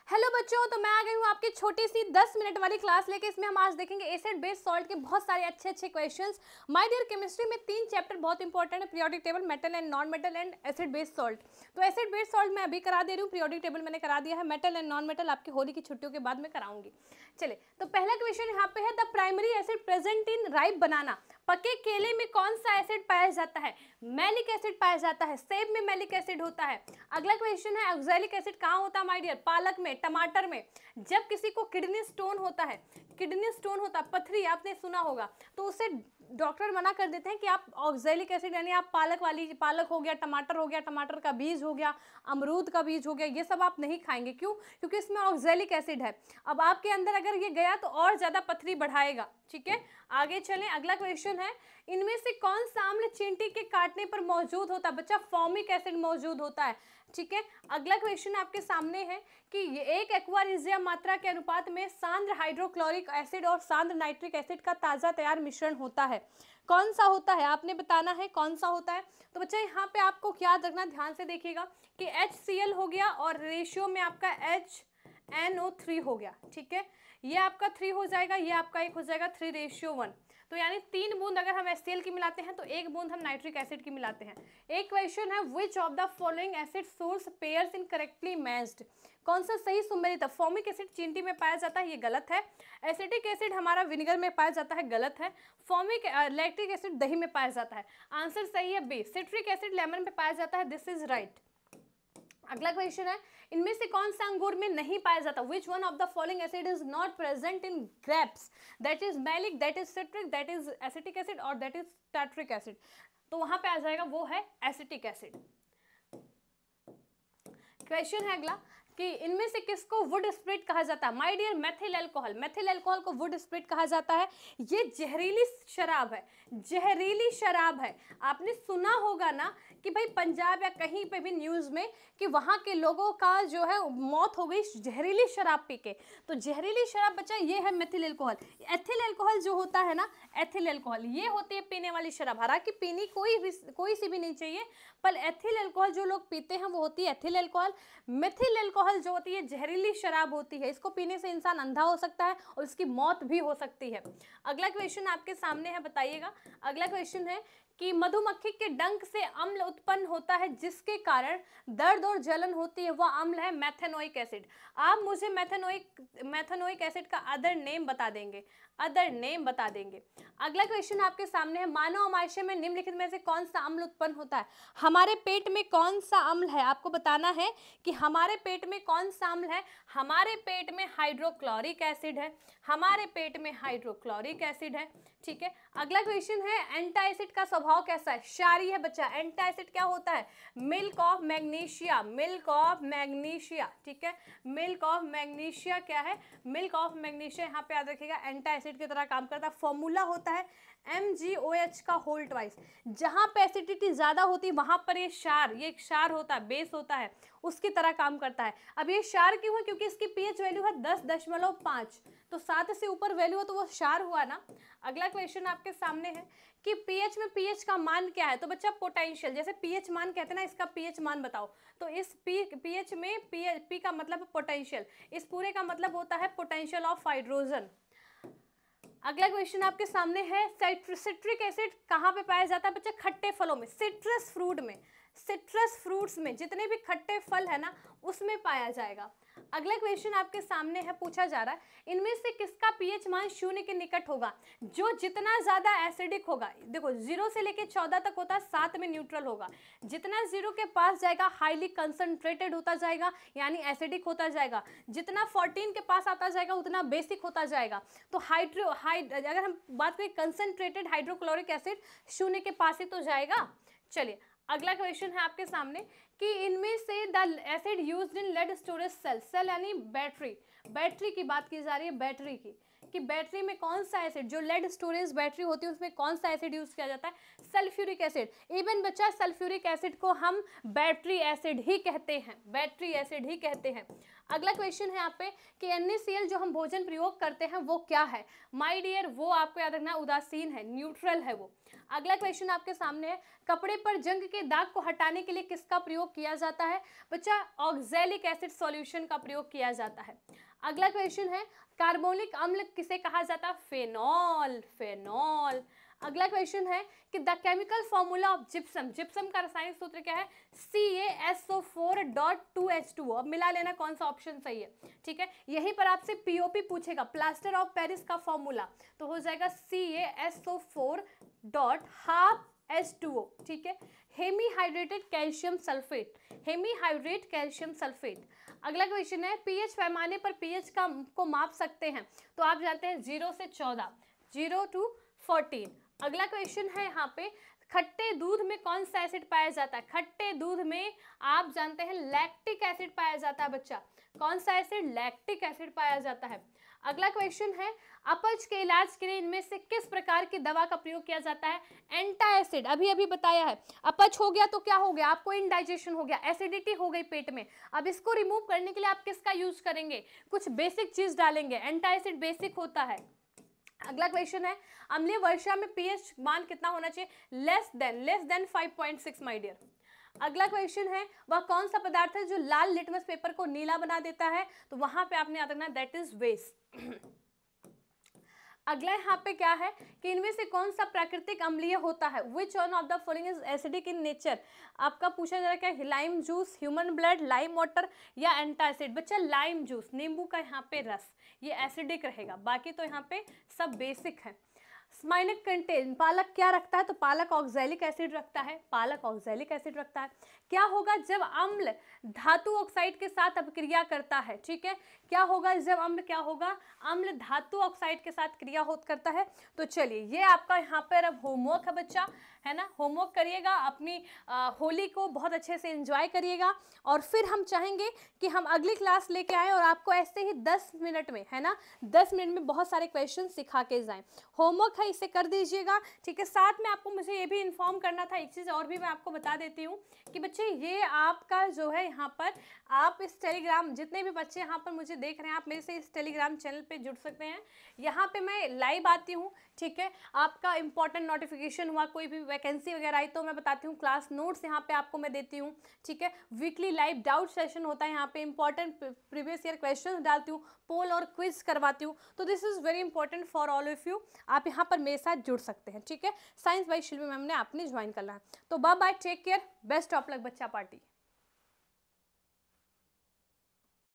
Hello बच्चों, तो मैं आ गई हूँ आपकी छोटी सी 10 मिनट वाली क्लास लेके। इसमें हम आज देखेंगे एसिड बेस सॉल्ट के बहुत सारे अच्छे अच्छे क्वेश्चंस। माय डियर, केमिस्ट्री में 3 चैप्टर बहुत इंपॉर्टेंट है, periodic table, metal and non metal and acid base salt. तो एसिड बेस सॉल्ट मैं अभी करा दे रही हूँ, पीरियोडिक टेबल मैंने करा दिया है, मेटल एंड नॉन मेटल आपकी होली की छुट्टियों के बाद मैं कराऊंगी। चलिए, तो पहला क्वेश्चन यहाँ पे है, the primary acid present in ripe banana. पके केले में कौन सा एसिड पाया जाता है? मैलिक एसिड पाया जाता है। सेब में मैलिक एसिड होता है। अगला क्वेश्चन है, ऑक्सैलिक एसिड कहाँ होता है माय डियर? पालक में, टमाटर में। जब किसी को किडनी स्टोन होता है, किडनी स्टोन होता है, पथरी आपने सुना होगा, तो उसे डॉक्टर मना कर देते हैं कि आप ऑक्सैलिक एसिड यानी आप पालक वाली, पालक हो गया, टमाटर का बीज हो गया, अमरूद का बीज हो गया, ये सब आप नहीं खाएंगे। क्यों? क्योंकि इसमें ऑक्सैलिक एसिड है। अब आपके अंदर अगर ये गया तो और ज्यादा पथरी बढ़ाएगा। ठीक है, आगे चलें। अगला क्वेश्चन है, इनमें से कौन सा अम्ल चींटी के काटने पर मौजूद होता है? बच्चा, फॉर्मिक एसिड मौजूद होता है। ठीक है, अगला क्वेश्चन आपके सामने है कि ये एक एक्वा रिजिया मात्रा के अनुपात में सांद्र हाइड्रोक्लोरिक एसिड और सांद्र नाइट्रिक एसिड का ताजा तैयार मिश्रण होता है। कौन सा होता है? आपने बताना है कौन सा होता है। तो बच्चा, यहाँ पे आपको याद रखना, ध्यान से देखिएगा कि HCl हो गया और रेशियो में आपका HNO3 हो गया। ठीक है, ये आपका 3 हो जाएगा, ये आपका 1 हो जाएगा, 3:1। तो यानी 3 बूंद अगर हम HCl की मिलाते हैं तो 1 बूंद हम नाइट्रिक एसिड की मिलाते हैं। एक क्वेश्चन है, which of the following acid source pairs in correctly matched. कौन सा सही सुमेलित है? फॉर्मिक एसिड चींटी में पाया जाता है, ये गलत है। एसिटिक एसिड हमारा विनेगर में पाया जाता है, गलत है। फॉर्मिक लैक्टिक एसिड दही में पाया जाता है, आंसर सही है बी। सिट्रिक एसिड लेमन में पाया जाता है, दिस इज राइट। अगला क्वेश्चन है, इनमें से कौन सा अंगूर में नहीं पाया जाता? Which one of the following acid is not present in grapes? That is malic, that is citric, that is acetic acid और दैट इज टार्ट्रिक एसिड। तो वहां पे आ जाएगा, वो है एसिटिक एसिड। क्वेश्चन है अगला कि इनमें से किसको वुड स्प्रिट कहा जाता है? My dear, methyl alcohol. Methyl alcohol को वुड स्प्रिट कहा जाता है। ये जहरीली शराब है, जहरीली शराब है। आपने सुना होगा ना कि भाई पंजाब या कहीं पे भी न्यूज में कि वहां के लोगों का जो है मौत हो गई जहरीली शराब पी के। तो जहरीली शराब बच्चा ये है मेथिल अल्कोहल। एथिल अल्कोहल जो होता है ना, एथिल अल्कोहल ये होती है पीने वाली शराब। हालांकि पीनी कोई सी भी नहीं चाहिए, पर एथिल अल्कोहल जो लोग पीते हैं वो होती है एथिल अल्कोहल। मिथिल अल्कोहल जो होती है जहरीली शराब होती है, इसको पीने से इंसान अंधा हो सकता है और इसकी मौत भी हो सकती है। अगला क्वेश्चन आपके सामने है, बताइएगा। अगला क्वेश्चन है कि मधुमक्खी के डंक से अम्ल उत्पन्न होता है जिसके कारण दर्द और जलन होती है, वह अम्ल है मेथेनोइक एसिड। आप मुझे मेथेनोइक एसिड का अदर नेम बता देंगे, अदर नेम बता देंगे। अगला क्वेश्चन आपके सामने है, मानव अमाशय में निम्नलिखित में से कौन सा अम्ल उत्पन्न होता है? हमारे पेट में कौन सा अम्ल है? आपको बताना है कि हमारे पेट में कौन सा अम्ल है। हमारे पेट में हाइड्रोक्लोरिक एसिड है, हमारे पेट में हाइड्रोक्लोरिक एसिड है। ठीक है, अगला क्वेश्चन है, एंटासिड का स्वभाव कैसा है? क्षारीय है बच्चा। एंटासिड क्या होता है? Milk of magnesia, milk of magnesia. ठीक है, मिल्क ऑफ मैग्नीशिया क्या है? मिल्क ऑफ मैग्नीशिया, यहाँ पे याद रखिएगा, एंटासिड की तरह काम करता है। फॉर्मूला होता है MgOH का होल ट्वाइस। जहां पे एसिडिटी ज्यादा होती है वहां पर ये क्षार होता है, बेस होता है, उसकी तरह काम करता है। अब ये क्षार क्यों है? क्योंकि इसकी pH वैल्यू है 10.5, तो 7 से ऊपर वैल्यू है तो वो क्षार हुआ ना। अगला क्वेश्चन आपके सामने है कि pH में pH का मान क्या है? तो बच्चा, पोटेंशियल, जैसे pH मान कहते हैं ना, इसका pH मान बताओ। तो इस pH में P का मतलब पोटेंशियल, इस पूरे का मतलब होता है पोटेंशियल ऑफ हाइड्रोजन। अगला क्वेश्चन आपके सामने है, सिट्रिक एसिड कहाँ पे पाया जाता है बच्चा? खट्टे फलों में, सिट्रस फ्रूट में, सिट्रस फ्रूट्स में जितने भी खट्टे फल है ना उसमें पाया जाएगा। अगला क्वेश्चन आपके सामने है, पूछा जा रहा है, इनमें से किसका pH मान 0 के निकट होगा? जो जितना ज्यादा एसिडिक होगा, देखो 0 से लेके 14 तक होता है, 7 में न्यूट्रल होगा। जितना 0 के पास जाएगा हाईली कंसंट्रेटेड होता जाएगा, यानी एसिडिक होता जाएगा। जितना 14 के पास आता जाएगा उतना बेसिक होता जाएगा। तो अगर हम बात करें कंसंट्रेटेड हाइड्रोक्लोरिक एसिड 0 के पास ही तो जाएगा। चलिए, अगला क्वेश्चन है आपके सामने कि इनमें से the acid used in lead storage cell यानी बैटरी की बात की जा रही है, बैटरी की, कि बैटरी में कौन सा एसिड, जो लेड स्टोरेज बैटरी होती है उसमें कौन सा एसिड यूज किया जाता है? Sulphuric acid. इवन बच्चा, सल्फ्यूरिक एसिड को हम बैटरी एसिड ही कहते हैं, बैटरी एसिड ही कहते हैं। अगला क्वेश्चन है यहाँ पे कि NaCl जो हम भोजन प्रयोग करते हैं वो क्या है? माय डियर, वो आपको याद रखना उदासीन है, न्यूट्रल है वो। अगला क्वेश्चन आपके सामने है, कपड़े पर जंग के दाग को हटाने के लिए किसका प्रयोग प्रयोग किया जाता है बच्चा? ऑक्सैलिक एसिड सॉल्यूशन का प्रयोग किया जाता है। अगला क्वेश्चन है, कार्बोनिक अम्ल किसे कहा जाता है? Phenol, phenol. अगला क्वेश्चन है कि the chemical formula of gypsum, gypsum का रासायनिक सूत्र क्या है? CaSO4.2H2O। अब मिला लेना कौन सा ऑप्शन सही है, ठीक है। यहीं पर आपसे पीओपी पूछेगा, प्लास्टर ऑफ पेरिस का फॉर्मूला, तो हो जाएगा CaSO4.12H2O, ठीक है। Hemihydrated calcium sulphate, hemihydrate calcium sulphate. अगला क्वेश्चन है, पीएच पैमाने पर पीएच को माप सकते हैं, तो आप जानते हैं 0 से 14, 0 to 14। अगला क्वेश्चन है यहाँ पे, खट्टे दूध में कौन सा एसिड पाया जाता है? खट्टे दूध में आप जानते हैं लैक्टिक एसिड पाया जाता है बच्चा। कौन सा एसिड? लैक्टिक एसिड पाया जाता है। अगला क्वेश्चन है, अपच के इलाज के लिए इनमें से किस प्रकार की दवा का प्रयोग किया जाता है? एंटासिड, अभी अभी बताया है। अपच हो गया तो क्या हो गया? आपको इंडाइजेशन हो गया, एसिडिटी हो गई पेट में। अब इसको रिमूव करने के लिए आप किसका यूज करेंगे? कुछ बेसिक चीज डालेंगे, एंटासिड बेसिक होता है। अगला क्वेश्चन है, अम्लीय वर्षा में पीएच मान कितना होना चाहिए? Less than 5.6 my dear. अगला क्वेश्चन है, वह कौन सा पदार्थ है जो लाल लिटमस पेपर को नीला बना देता है? तो वहां पे आपने याद रखना, दैट इज वेस्ट। अगला यहाँ पे क्या है कि इनमें से कौन सा प्राकृतिक अम्लीय होता है? विच one of the following is acidic in nature? आपका पूछा जा रहा है, lime juice, human blood, lime water या एंटासिड? बच्चा लाइम जूस, नींबू का यहाँ पे रस, ये एसिडिक रहेगा, बाकी तो यहाँ पे सब बेसिक है। स्माइनक कंटेन, पालक क्या रखता है? तो पालक ऑक्सैलिक एसिड रखता है, पालक ऑक्सैलिक एसिड रखता है। क्या होगा जब अम्ल धातु ऑक्साइड के साथ अपक्रिया करता है? ठीक है, क्या होगा जब अम्ल, क्या होगा? अम्ल धातु ऑक्साइड के साथ क्रिया करता है। तो चलिए, ये आपका यहाँ पर अब होमवर्क है बच्चा, है ना। होमवर्क करिएगा, अपनी होली को बहुत अच्छे से एंजॉय करिएगा, और फिर हम चाहेंगे कि हम अगली क्लास लेके आएँ और आपको ऐसे ही 10 मिनट में, है ना, 10 मिनट में बहुत सारे क्वेश्चन सिखा के जाएं। होमवर्क है, इसे कर दीजिएगा, ठीक है। साथ में आपको मुझे ये भी इन्फॉर्म करना था, एक चीज़ और भी मैं आपको बता देती हूँ कि बच्चे ये आपका जो है यहाँ पर, आप इस टेलीग्राम, जितने भी बच्चे यहाँ पर मुझे देख रहे हैं, आप मेरे से इस टेलीग्राम चैनल पे जुड़ सकते हैं। यहाँ पे मैं लाइव आती हूँ, ठीक है। आपका इंपॉर्टेंट नोटिफिकेशन हुआ, कोई भी वैकेंसी वगैरह आई तो मैं बताती हूँ, क्लास नोट्स यहाँ पे आपको मैं देती हूँ, ठीक है। वीकली लाइव डाउट सेशन होता है, यहाँ पे इंपॉर्टेंट प्रीवियस ईयर क्वेश्चन डालती हूँ, पोल और क्विज करवाती हूँ। तो this is very important for all of you, आप यहाँ पर मेरे साथ जुड़ सकते हैं, ठीक है। साइंस बाय शिल्पी मैम ने आपने ज्वाइन करना है। तो bye bye, take care, best of luck बच्चा पार्टी।